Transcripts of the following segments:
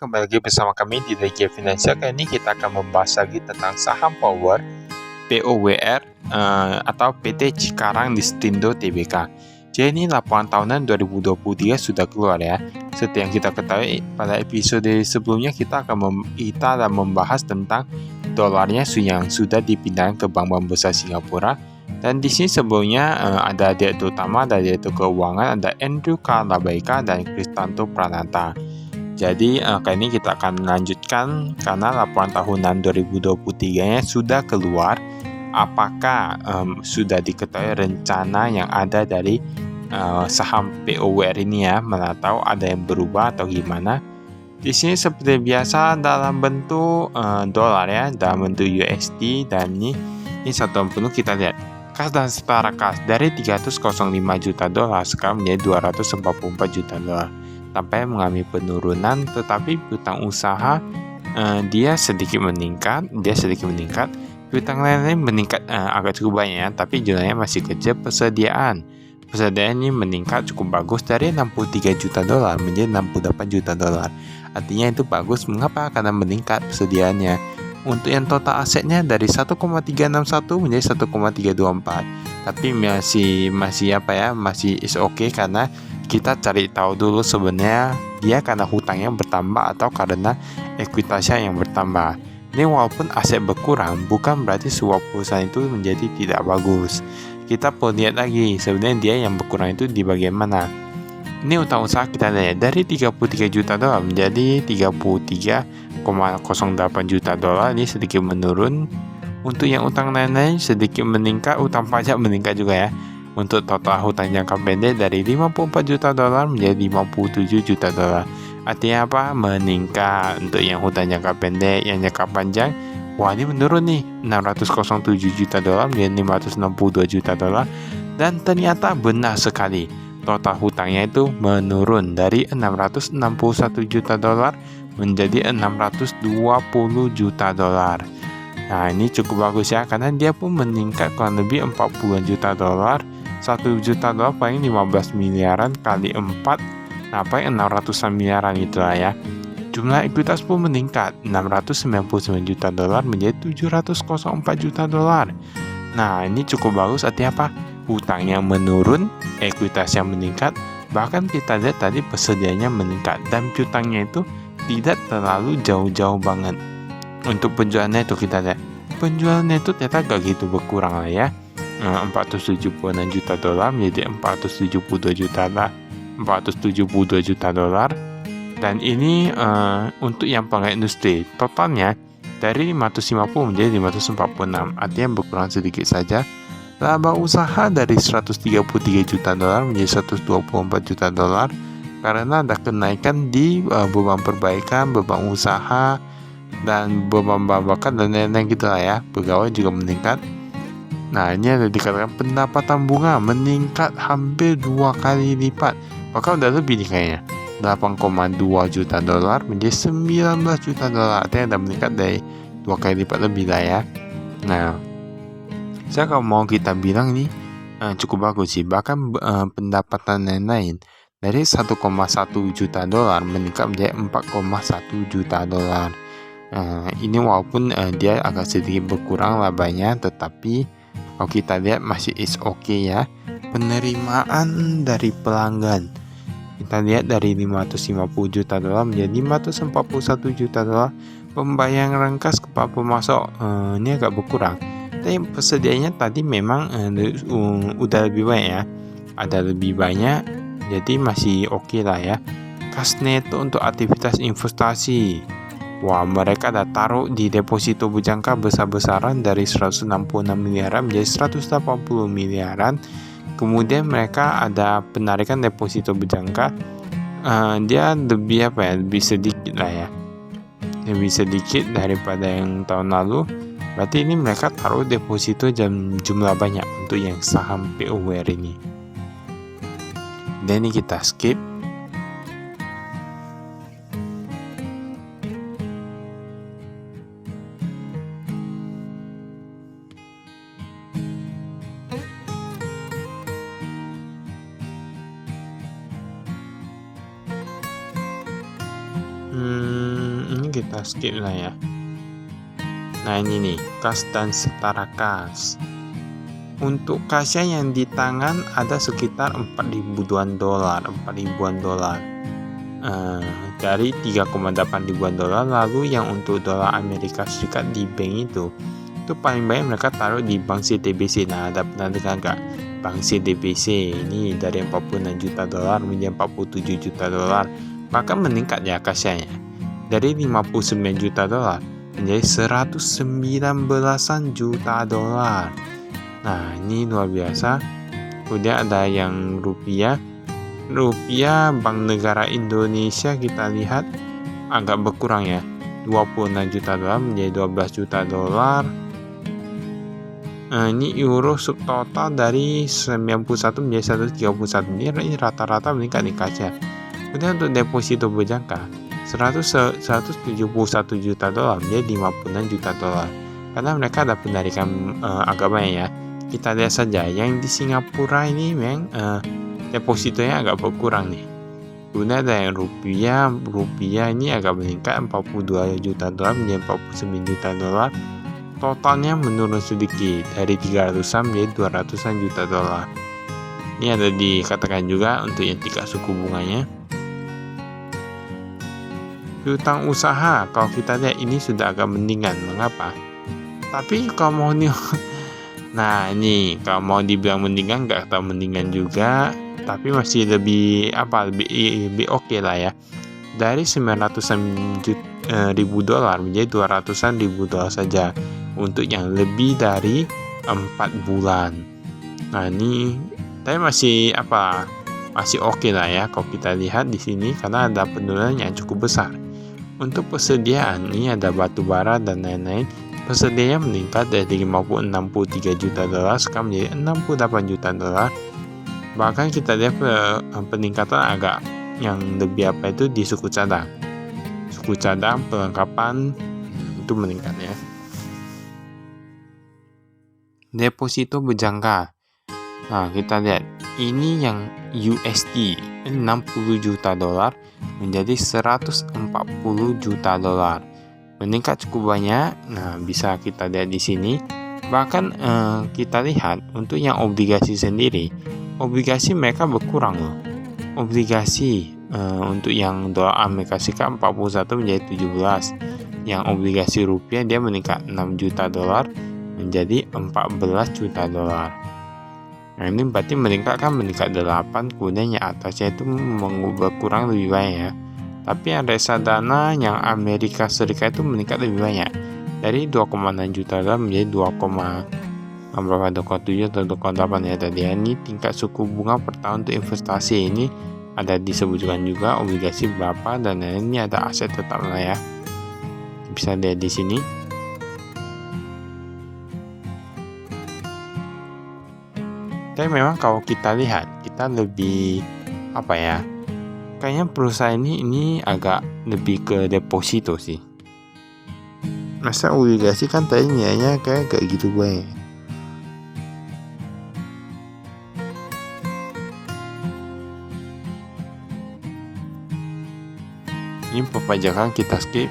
kembali lagi bersama kami di Regia Finansial. Kali ini kita akan membahas lagi tentang saham power POWR atau PT Cikarang Distindo Tbk. Jadi ini laporan tahunan 2023 sudah keluar ya. Seperti yang kita ketahui pada episode sebelumnya kita akan membahas tentang dolarnya yang sudah dipindahkan ke bank-bank besar Singapura. Dan di sini sebelumnya ada direktur utama, ada direktur keuangan, ada Andrew Kalabaika dan Kristanto Pranata. Jadi kali ini kita akan melanjutkan karena laporan tahunan 2023-nya sudah keluar. Apakah sudah diketahui rencana yang ada dari saham POWR ini ya, mana tahu ada yang berubah atau gimana? Di sini seperti biasa dalam bentuk dolar ya, dalam bentuk USD, dan ini satuan penuh kita lihat. Kas dan setara kas dari 305 juta dolar sekarang menjadi 244 juta dolar. Tanpa mengalami penurunan, tetapi piutang usaha dia sedikit meningkat. Piutang lain-lain meningkat agak cukup banyak ya, tapi jumlahnya masih kecil. Persediaan ini meningkat cukup bagus dari 63 juta dolar menjadi 68 juta dolar. Artinya itu bagus. Mengapa? Karena meningkat persediaannya. Untuk yang total asetnya dari 1,361 menjadi 1,324. Tapi masih is okay karena kita cari tahu dulu sebenarnya dia karena hutangnya bertambah atau karena ekuitasnya yang bertambah. Ini walaupun aset berkurang bukan berarti sebuah perusahaan itu menjadi tidak bagus. Kita perlu lihat lagi sebenarnya dia yang berkurang itu di bagian mana. Ini utang usaha kita lihat dari 33 juta dolar menjadi 33,08 juta dolar, ini sedikit menurun. Untuk yang utang lain-lain sedikit meningkat, utang pajak meningkat juga ya. Untuk total hutang jangka pendek dari 54 juta dolar menjadi 57 juta dolar. Artinya apa? Meningkat untuk yang hutang jangka pendek, yang jangka panjang. Wah, ini menurun nih, 607 juta dolar menjadi 562 juta dolar. Dan ternyata benar sekali, total hutangnya itu menurun dari 661 juta dolar menjadi 620 juta dolar. Nah, ini cukup bagus ya, karena dia pun meningkat kurang lebih 40 juta dolar. 1 juta dolar paling 15 miliaran kali 4, nah paling 600 miliaran itulah ya. Jumlah ekuitas pun meningkat 699 juta dolar menjadi 704 juta dolar. Nah, ini cukup bagus. Artinya apa? Hutangnya menurun, ekuitasnya meningkat, bahkan kita lihat tadi persediaannya meningkat, dan piutangnya itu tidak terlalu jauh-jauh banget. Untuk penjualannya itu kita lihat, penjualannya itu ternyata gak gitu berkurang lah ya, 476 juta dolar menjadi 472 juta dolar. Dan ini untuk yang pegawai industri totalnya dari 550 menjadi 546, artinya berkurang sedikit saja. Laba usaha dari 133 juta dolar menjadi 124 juta dolar karena ada kenaikan di beban perbaikan, beban usaha, dan beban babakan dan lain-lain gitu lah ya. Pegawai juga meningkat. Nah, ini ada dikatakan pendapatan bunga meningkat hampir 2 kali lipat, bahkan udah lebih nih kayaknya, 8,2 juta dolar menjadi 19 juta dolar. Artinya ada meningkat dari 2 kali lipat lebih lah ya. Nah, kalau mau kita bilang nih cukup bagus sih. Bahkan pendapatan lain-lain dari 1,1 juta dolar meningkat menjadi 4,1 juta dolar. Ini walaupun dia agak sedikit berkurang labanya, tetapi kalau kita lihat masih is okay ya. Penerimaan dari pelanggan kita lihat dari 550 juta dolar menjadi 541 juta dolar. Pembayaran rangkas kepada pemasok ini agak berkurang. Tapi persediaannya tadi memang udah lebih banyak ya, ada lebih banyak, jadi masih oke lah ya. Kas neto untuk aktivitas investasi, wah, mereka ada taruh di deposito berjangka besar-besaran dari 166 miliaran menjadi 180 miliaran. Kemudian mereka ada penarikan deposito berjangka, dia lebih sedikit lah ya, lebih sedikit daripada yang tahun lalu. Berarti ini mereka taruh deposito jumlah banyak untuk yang saham POWR ini. Dan ini kita skip. kita skip lah ya. Nah ini nih, kas dan setara kas. Untuk kasnya yang di tangan ada sekitar 4.000-an dolar, 4.000-an dolar. Dari 3,8 ribuan dolar. Lalu yang untuk dolar Amerika Serikat di bank itu paling banyak mereka taruh di bank CTBC. Nah, ada pernah dengar nggak? Bank CTBC ini dari 46 juta dolar menjadi 47 juta dolar. Bahkan meningkat ya kasnya dari 59 juta dolar menjadi 119 juta dolar. Nah, ini luar biasa. Kemudian ada yang rupiah. Rupiah Bank Negara Indonesia kita lihat agak berkurang ya. 26 juta dolar menjadi 12 juta dolar. Ini euro subtotal dari 91 menjadi 131. Ini rata-rata meningkat di kaca. Kemudian untuk deposito berjangka 171 juta dolar menjadi 56 juta dolar. Karena mereka ada penarikan agak banyak ya. Kita lihat saja yang di Singapura ini memang depositonya agak berkurang nih. Kemudian ada yang rupiah ini agak meningkat 42 juta dolar menjadi 49 juta dolar. Totalnya menurun sedikit dari 300-an menjadi 200-an juta dolar. Ini ada dikatakan juga untuk yang tingkat suku bunganya. Piutang usaha kalau kita lihat ini sudah agak mendingan. Mengapa? Tapi kalau mau nah ini kalau mau dibilang mendingan nggak tahu mendingan juga, tapi masih lebih oke lah ya. Dari 900-an ribu dolar menjadi 200-an ribu dolar saja untuk yang lebih dari 4 bulan. Nah ini tapi masih oke lah ya kalau kita lihat di sini karena ada penurunan yang cukup besar. Untuk persediaan ini ada batu bara dan lain-lain. Persediaannya meningkat dari 63 juta dolar sekarang menjadi 68 juta dolar. Bahkan kita lihat peningkatan agak yang lebih di suku cadang. Suku cadang perlengkapan itu meningkat ya. Deposito berjangka. Nah, kita lihat ini yang USD 60 juta dolar menjadi 140 juta dolar. Meningkat cukup banyak. Nah, bisa kita lihat di sini. Bahkan kita lihat untuk yang obligasi sendiri, obligasi mereka berkurang loh. Obligasi untuk yang dolar Amerika Serikat 41 menjadi 17. Yang obligasi rupiah dia meningkat 6 juta dolar menjadi 14 juta dolar. Nah, ini berarti meningkat 8, kemudian yang atasnya itu berkurang lebih banyak ya. Tapi yang reksadana yang Amerika Serikat itu meningkat lebih banyak dari 2,6 juta dolar menjadi 2,7 atau 2,8 ya tadi. Ini tingkat suku bunga per tahun untuk investasi ini ada disebutkan juga obligasi berapa dan ini ada aset tetap lah ya. Bisa lihat di sini. Tapi memang kalau kita lihat kita lebih kayaknya perusahaan ini agak lebih ke deposito sih. Masa obligasi kan tadi nilainya kayak gitu banyak. Ini perpajakan kita skip.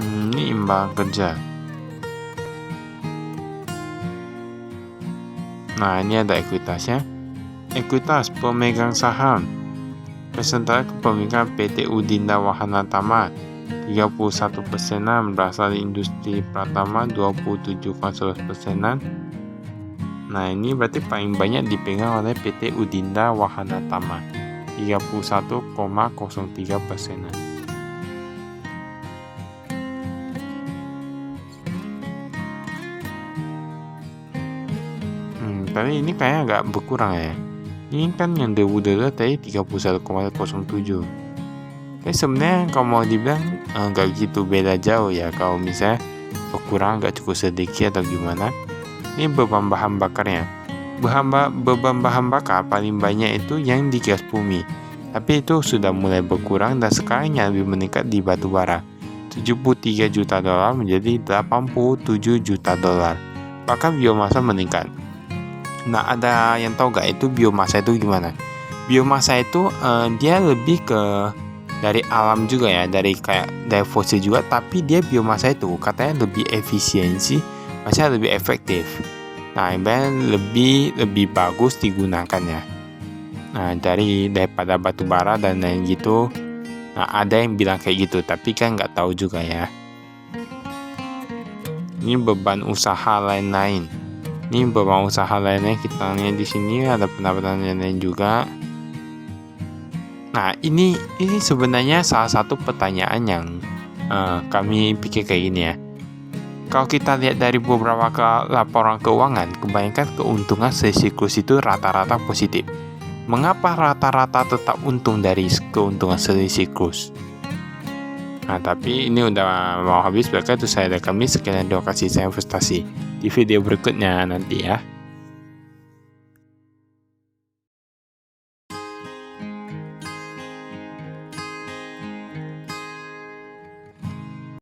Ini imbang kerja. Nah, ini ada ekuitasnya. Ekuitas pemegang saham. Persentase kepemilikan PT Udinda Wahana Tama 31%, berasal dari industri Pratama 27,11%. Nah, ini berarti paling banyak dipegang oleh PT Udinda Wahana Tama 31,03%. Tapi ini kayaknya agak berkurang ya. Ini kan yang dulu tadi 31,07. Tapi sebenarnya kalau mau dibilang nggak gitu beda jauh ya. Kalau misalnya berkurang nggak cukup sedikit atau gimana. Ini beban bahan bakarnya. Beban bahan bakar paling banyak itu yang di gas bumi. Tapi itu sudah mulai berkurang dan sekarang yang lebih meningkat di batu bara. 73 juta dolar menjadi 87 juta dolar. Bahkan biomasa meningkat. Nah, ada yang tahu gak itu biomasa itu gimana? Biomasa itu dia lebih ke dari alam juga ya, dari fosil juga, tapi dia biomasa itu katanya lebih efisiensi, maksudnya lebih efektif. Nah, lebih bagus digunakannya. Nah, daripada batu bara dan lain gitu. Nah, ada yang bilang kayak gitu, tapi kan nggak tahu juga ya. Ini beban usaha lain-lain. Ini beban usaha lainnya kita lihat di sini ada pendapat lain juga. Nah, ini sebenarnya salah satu pertanyaan yang kami pikir kayak gini ya. Kalau kita lihat dari beberapa laporan keuangan, kebanyakan keuntungan sesiklus itu rata-rata positif. Mengapa rata-rata tetap untung dari keuntungan sesiklus? Nah, tapi ini udah mau habis, maka itu saya dari kami. Sekian, terima kasih, saya investasi di video berikutnya nanti ya.